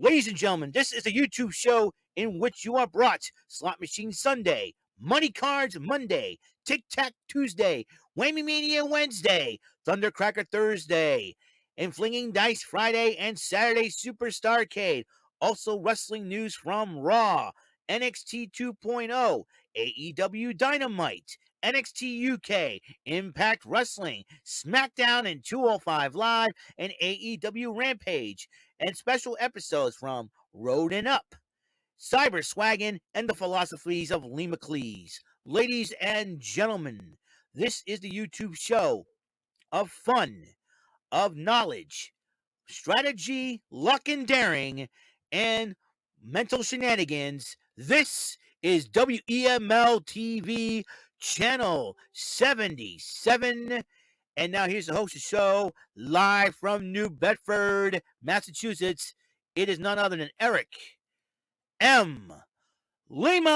Ladies and gentlemen, this is a YouTube show in which you are brought Slot Machine Sunday, Money Cards Monday, Tic Tac Tuesday, Whammy Mania Wednesday, Thundercracker Thursday, and Flinging Dice Friday and Saturday Superstarcade. Also, wrestling news from Raw, NXT 2.0, AEW Dynamite, NXT UK, Impact Wrestling, SmackDown and 205 Live, and AEW Rampage, and special episodes from Road and Up, Cyber Swaggin', and the philosophies of Lee McLeese. Ladies and gentlemen, this is the YouTube show of fun, of knowledge, strategy, luck and daring, and mental shenanigans. This is WEML-TV Channel 77. And now here's the host of the show, live from New Bedford, Massachusetts. It is none other than Eric M. Lima.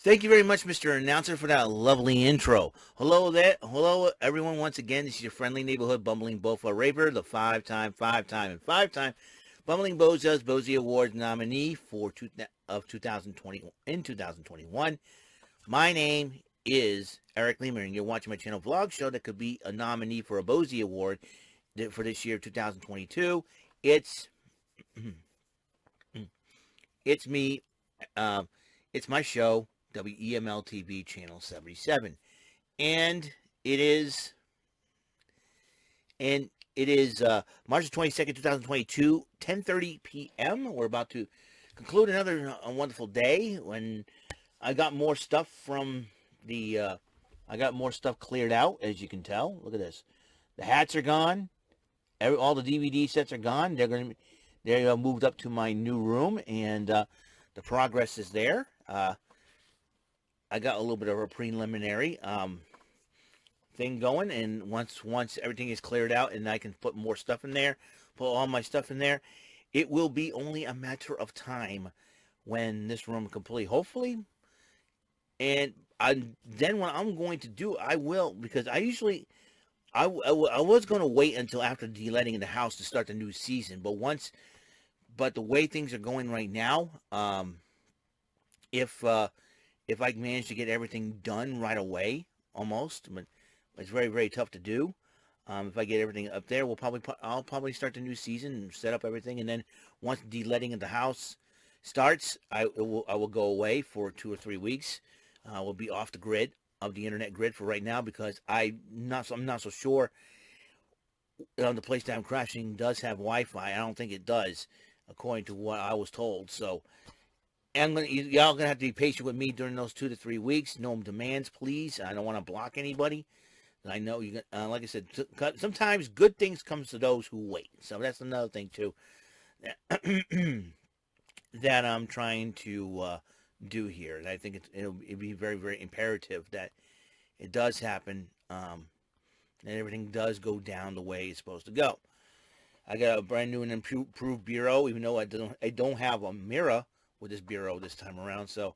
Thank you very much, Mr. Announcer, for that lovely intro. Hello there. Hello, everyone. Once again, this is your friendly neighborhood bumbling Bofa Raper, the five-time Bumbling Bozos Bozy Awards nominee for 2021. My name is Eric Lima, and you're watching my channel vlog show that could be a nominee for a Bozy Award for this year, 2022. It's me. It's my show, WEML-TV Channel 77, and it is March 22nd, 2022, 10:30 p.m. We're about to conclude another wonderful day when I got more stuff from I got more stuff cleared out, as you can tell. Look at this. The hats are gone. All the DVD sets are gone. They're moved up to my new room, and the progress is there. I got a little bit of a preliminary thing going, and once everything is cleared out and I can put more stuff in there, put all my stuff in there, it will be only a matter of time when this room completely, hopefully. And then what I'm going to do, I will, because I was going to wait until after de-letting in the house to start the new season, but the way things are going right now, if I manage to get everything done right away, almost, but it's very, very tough to do. If I get everything up there, I'll probably start the new season and set up everything, and then once de-letting in the house starts, I will go away for 2 or 3 weeks. We'll be off the grid, of the internet grid for right now, because I'm not so sure. The place that I'm crashing does have Wi-Fi. I don't think it does, according to what I was told. So, y'all gonna have to be patient with me during those 2 to 3 weeks. No demands, please. I don't want to block anybody. I know you. Like I said, sometimes good things comes to those who wait. So that's another thing too that I'm trying to do here. And I think it'll be very, very imperative that it does happen, and everything does go down the way it's supposed to go. I got a brand new and improved bureau, even though I don't have a mirror with this bureau this time around. So,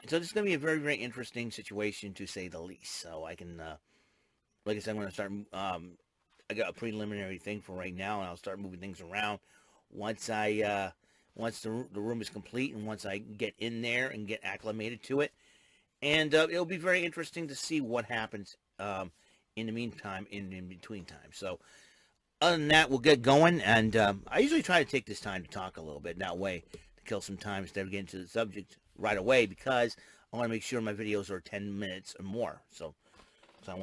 so this is going to be a very, very interesting situation, to say the least. So I can, like I said, I'm going to start, I got a preliminary thing for right now, and I'll start moving things around once the room is complete, and once I get in there and get acclimated to it. And it'll be very interesting to see what happens in the meantime, in between time. So other than that, we'll get going. And I usually try to take this time to talk a little bit, that way to kill some time instead of getting to the subject right away, because I want to make sure my videos are 10 minutes or more. So I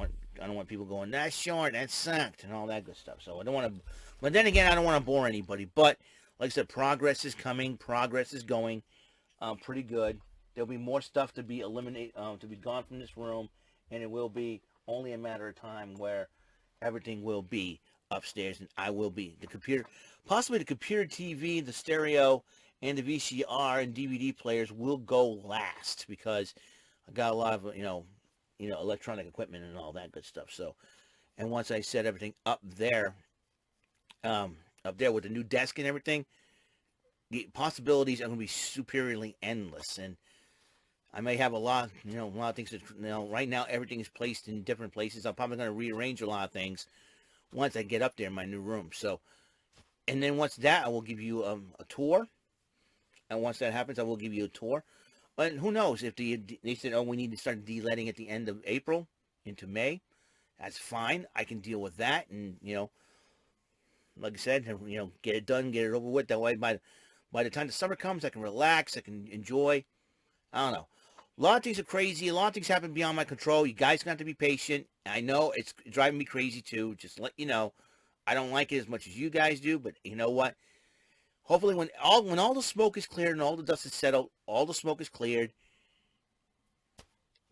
don't want people going, that's short, that sucked, and all that good stuff. So I don't want to, but then again, I don't want to bore anybody. But like I said, progress is coming, progress is going pretty good. There'll be more stuff to be eliminated, to be gone from this room, and it will be only a matter of time where everything will be upstairs, and I will be. The computer, possibly the computer TV, the stereo, and the VCR and DVD players will go last, because I got a lot of, electronic equipment and all that good stuff. So, and once I set everything up there with the new desk and everything, the possibilities are going to be superiorly endless. And I may have a lot of things that, right now everything is placed in different places. I'm probably going to rearrange a lot of things once I get up there in my new room. So, and then once that, I will give you a tour. And once that happens, I will give you a tour. But who knows if they said, oh, we need to start de-letting at the end of April into May. That's fine. I can deal with that. And, like I said, get it done, get it over with. That way, by the time the summer comes, I can relax. I can enjoy. I don't know. A lot of things are crazy. A lot of things happen beyond my control. You guys got to be patient. I know it's driving me crazy too. Just let you know, I don't like it as much as you guys do. But you know what? Hopefully, when all the smoke is cleared and all the dust is settled, all the smoke is cleared.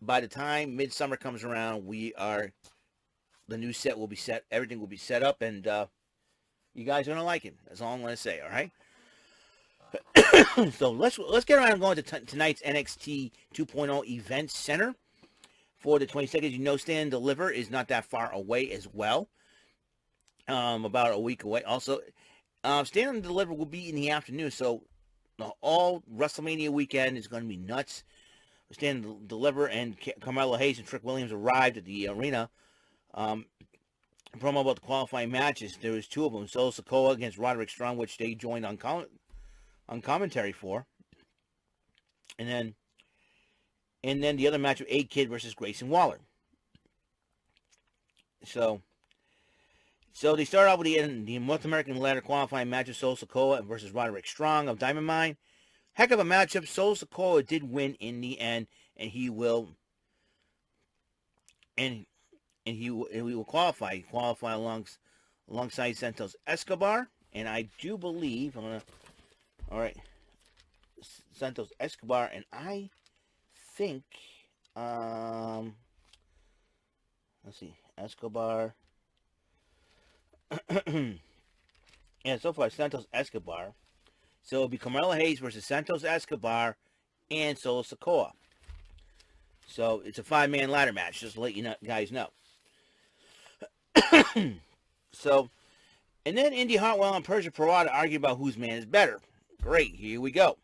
By the time midsummer comes around, the new set will be set. Everything will be set up, and you guys are gonna like it. That's all I'm gonna say. All right. So let's get around and go into tonight's NXT 2.0 Event Center for the 22nd. You know, Stand and Deliver is not that far away as well. About a week away. Also, Stand and Deliver will be in the afternoon, so all WrestleMania weekend is going to be nuts. Stand and Deliver and Carmelo Hayes and Trick Williams arrived at the arena. Promo about the qualifying matches. There was two of them. Solo Sikoa against Roderick Strong, which they joined on commentary for. And then the other match of A-Kid versus Grayson Waller. So they start out with the North American Ladder Qualifying match of Solo Sikoa versus Roderick Strong of Diamond Mine. Heck of a matchup. Solo Sikoa did win in the end, and he will qualify. He qualify alongside Santos Escobar, and I do believe all right, Santos Escobar, and I think let's see, Escobar. Yeah, so far Santos Escobar. So it'll be Carmelo Hayes versus Santos Escobar and Solo Sikoa. So it's a 5-man ladder match, just to let you guys know. So, and then Indy Hartwell and Persia Pirotta argue about whose man is better. Great, here we go.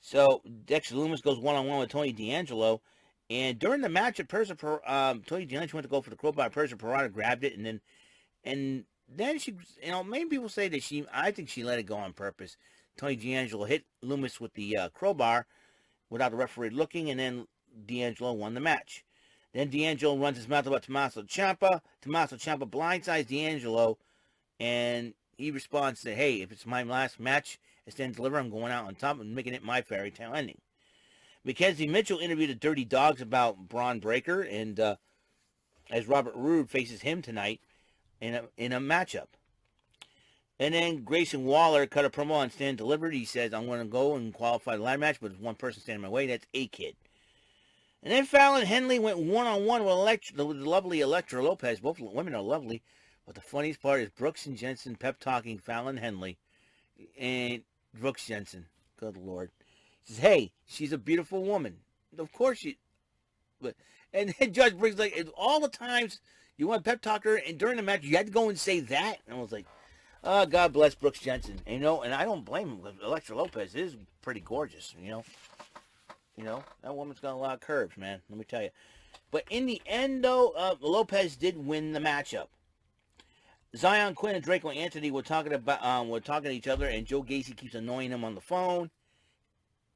So Dexter Lumis goes one-on-one with Tony D'Angelo, and during the match, Tony D'Angelo went to go for the crowbar. Persia Pirotta grabbed it, and then she, many people say that I think she let it go on purpose. Tony D'Angelo hit Lumis with the crowbar without the referee looking, and then D'Angelo won the match. Then D'Angelo runs his mouth about Tommaso Ciampa. Tommaso Ciampa blindsides D'Angelo, and he responds to, hey, if it's my last match at Stand and Deliver, I'm going out on top and making it my fairy tale ending. Mackenzie Mitchell interviewed the Dirty Dogs about Bron Breakker, and as Robert Roode faces him tonight in a matchup. And then Grayson Waller cut a promo on Stand and Deliver. He says, I'm going to go and qualify the ladder match, but there's one person standing in my way. That's A-Kid. And then Fallon Henley went one-on-one with the lovely Elektra Lopez. Both women are lovely. But the funniest part is Brooks and Jensen pep-talking Fallon Henley. And Brooks Jensen, good Lord, says, hey, she's a beautiful woman. Of course she... And then Judge Briggs like, all the times you want to pep-talk her, and during the match, you had to go and say that? And I was like, oh, God bless Brooks Jensen. And I don't blame him. Elektra Lopez is pretty gorgeous, that woman's got a lot of curves, man. Let me tell you. But in the end, though, Lopez did win the matchup. Zion Quinn and Draco Anthony were talking to each other, and Joe Gacy keeps annoying him on the phone.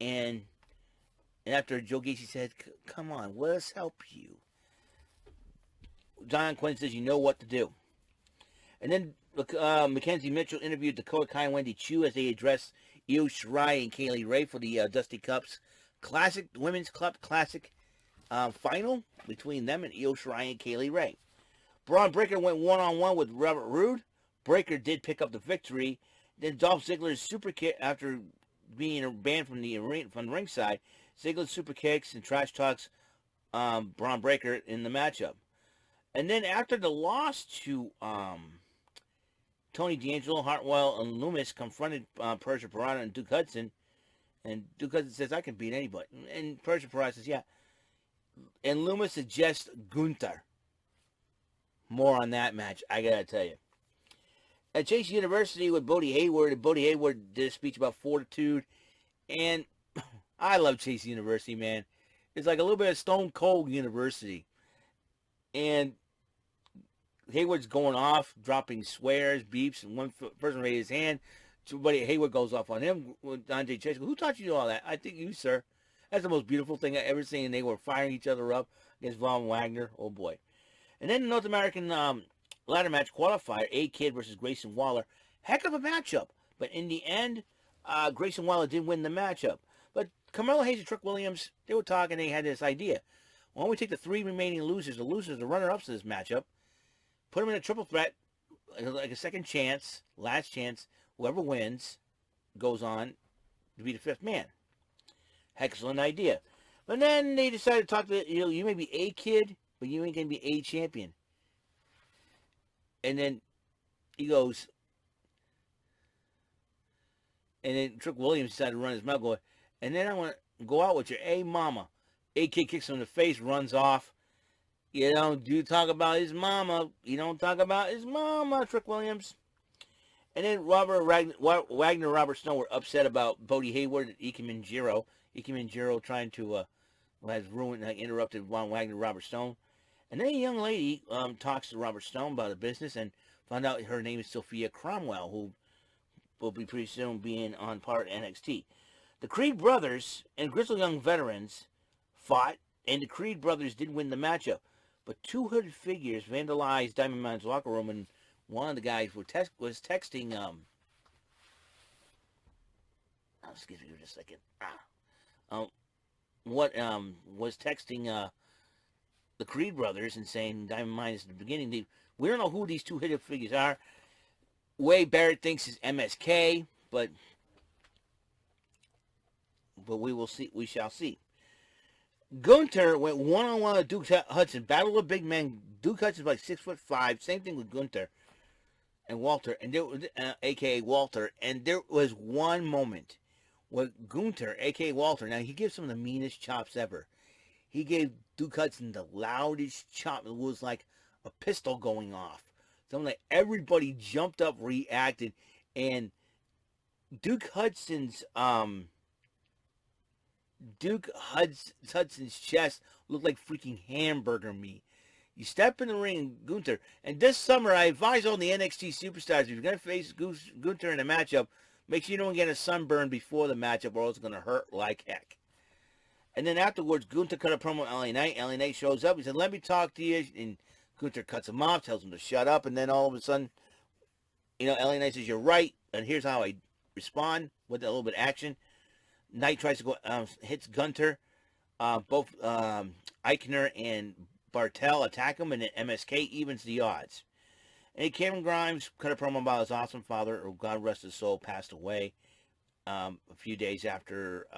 And after Joe Gacy said, "Come on, let us help you," Zion Quinn says, "You know what to do." And then Mackenzie Mitchell interviewed Dakota Kai Wendy Choo as they addressed Io Shirai and Kaylee Ray for the Dusty Cups Classic, Women's Club Classic final between them and Io Shirai and Kaylee Ray. Bron Breakker went one-on-one with Robert Roode. Breakker did pick up the victory. Then Dolph Ziggler's super kick, after being banned from the ringside, Ziggler's super kicks and trash talks Bron Breakker in the matchup. And then after the loss to Tony D'Angelo, Hartwell, and Lumis confronted Persia Pirotta and Duke Hudson. And Duke Hudson says, I can beat anybody. And Persia Pirotta says, yeah. And Lumis suggests Gunther. More on that match, I gotta tell you. At Chase University with Bodie Hayward, and Bodie Hayward did a speech about fortitude. And I love Chase University, man. It's like a little bit of Stone Cold University. And Hayward's going off, dropping swears, beeps, and one person raised his hand. Somebody Hayward goes off on him. Andre Chase goes, "Who taught you all that?" "I think you, sir." That's the most beautiful thing I've ever seen. And they were firing each other up against Von Wagner. Oh boy. And then the North American ladder match qualifier, A-Kid versus Grayson Waller. Heck of a matchup. But in the end, Grayson Waller did win the matchup. But Carmelo Hayes and Trick Williams, they were talking, they had this idea. Why don't we take the 3 remaining losers, the runner-ups to this matchup, put them in a triple threat, like a second chance, last chance. Whoever wins goes on to be the 5th man. Excellent idea. But then they decided to talk to, you may be a kid, but you ain't going to be a champion. And then he goes, and then Trick Williams decided to run his mouth going, and then I want to go out with your A mama. A-Kid kicks him in the face, runs off. You don't talk about his mama. You don't talk about his mama, Trick Williams. And then Wagner, Robert Stone were upset about Bodie Hayward and Ike Minjiro. Ike Minjiro trying to, has interrupted Von Wagner, Robert Stone. And then a young lady talks to Robert Stone about the business and found out her name is Sophia Cromwell, who will be pretty soon being on part of NXT. The Creed brothers and Grizzled Young Veterans fought, and the Creed brothers did win the matchup. But 2 hooded figures vandalized Diamond Mine's locker room, and one of the guys was texting, excuse me for just a second. Was texting the Creed brothers and saying Diamond Mine is the beginning. We don't know who these 2 hooded figures are. Wade Barrett thinks it's MSK, but we will see. We shall see. Gunther went one-on-one with Duke Hudson. Battle of big men. Duke Hudson's like 6'5". Same thing with Gunther and Walter, and there, a.k.a. Walter. And there was one moment where Gunther, a.k.a. Walter, now he gives some of the meanest chops ever. He gave Duke Hudson the loudest chop. It was like a pistol going off. Something like everybody jumped up, reacted, and Duke Hudson's chest looked like freaking hamburger meat. You step in the ring, Gunther, and this summer I advise all the NXT superstars, if you're going to face Gunther in a matchup, make sure you don't get a sunburn before the matchup or else it's going to hurt like heck. And then afterwards, Gunther cut a promo with LA Knight. LA Knight shows up. He said, "Let me talk to you." And Gunther cuts him off, tells him to shut up. And then all of a sudden, LA Knight says, "You're right. And here's how I respond," with a little bit of action. Knight tries to go, hits Gunther. Both Eichner and Bartel attack him, and then MSK evens the odds. And Cameron Grimes cut a promo about his awesome father, or God rest his soul, passed away a few days after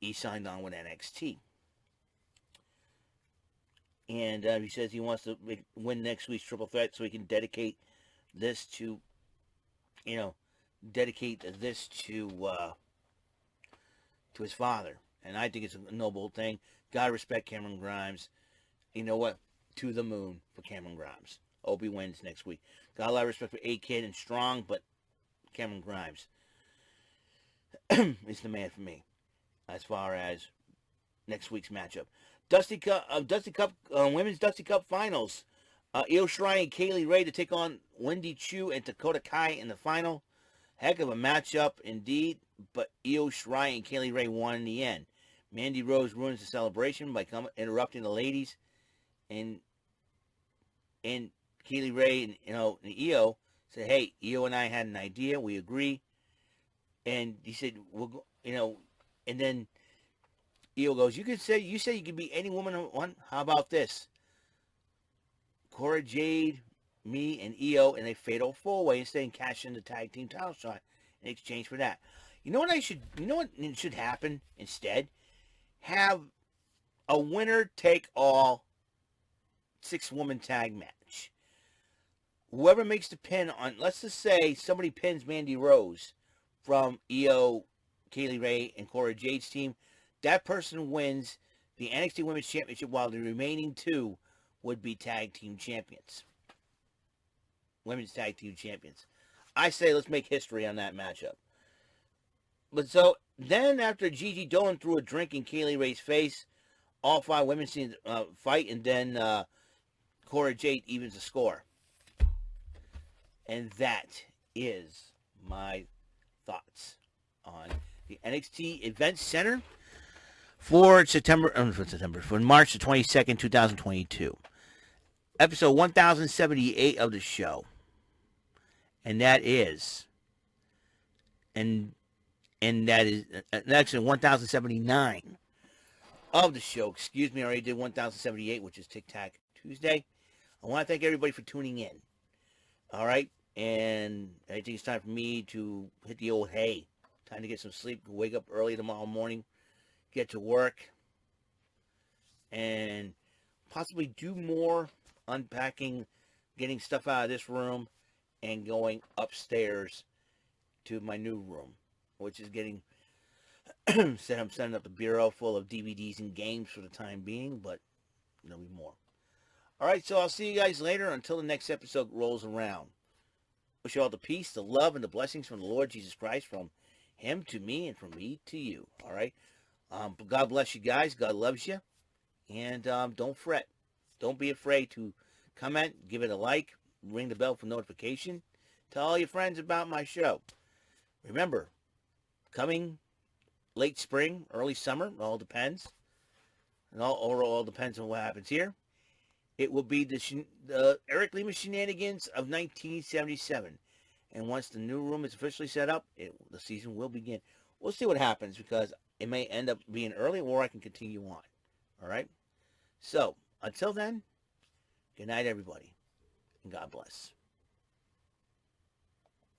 he signed on with NXT. And he says he wants to win next week's triple threat so he can dedicate this to his father. And I think it's a noble thing. Gotta respect Cameron Grimes. You know what? To the moon for Cameron Grimes. Hope he wins next week. Got a lot of respect for A-Kid and Strong, but Cameron Grimes is the man for me as far as next week's matchup. Women's Dusty Cup Finals. Io Shirai and Kaylee Ray to take on Wendy Choo and Dakota Kai in the final. Heck of a matchup indeed, but Io Shirai and Kaylee Ray won in the end. Mandy Rose ruins the celebration by interrupting the ladies, and Kaylee Ray and Io said, "Hey, Io and I had an idea. We agree." And he said, and then Io goes, "You said you could be any woman on one. How about this? Cora Jade, me, and Io in a fatal 4-way instead and cash in the tag team title shot in exchange for that." You know what should happen instead? Have a winner take all 6-woman tag match. Whoever makes the pin on, let's just say somebody pins Mandy Rose from Io, Kaylee Ray, and Cora Jade's team, that person wins the NXT Women's Championship while the remaining 2 would be tag team champions. Women's tag team champions. I say let's make history on that matchup. But so then after Gigi Dolan threw a drink in Kaylee Ray's face, all 5 women seen fight, and then Cora Jade evens the score. And that is my thoughts on the NXT Event Center for March the 22nd, 2022. Episode 1078 of the show. And that is actually 1079 of the show. Excuse me, I already did 1078, which is Tic Tac Tuesday. I want to thank everybody for tuning in. All right? And I think it's time for me to hit the old hay. Time to get some sleep, wake up early tomorrow morning, get to work, and possibly do more unpacking, getting stuff out of this room, and going upstairs to my new room, which is getting said I'm setting up a bureau full of DVDs and games for the time being, but there'll be more. All right, so I'll see you guys later until the next episode rolls around. Wish you all the peace, the love, and the blessings from the Lord Jesus Christ, from him to me and from me to you. All right? God bless you guys. God loves you. And don't fret. Don't be afraid to comment, give it a like, ring the bell for notification. Tell all your friends about my show. Remember, coming late spring, early summer, it all depends. It all depends on what happens here. It will be the Eric Lima shenanigans of 1977. And once the new room is officially set up, the season will begin. We'll see what happens, because it may end up being early, or I can continue on. All right? So, until then, good night, everybody. And God bless.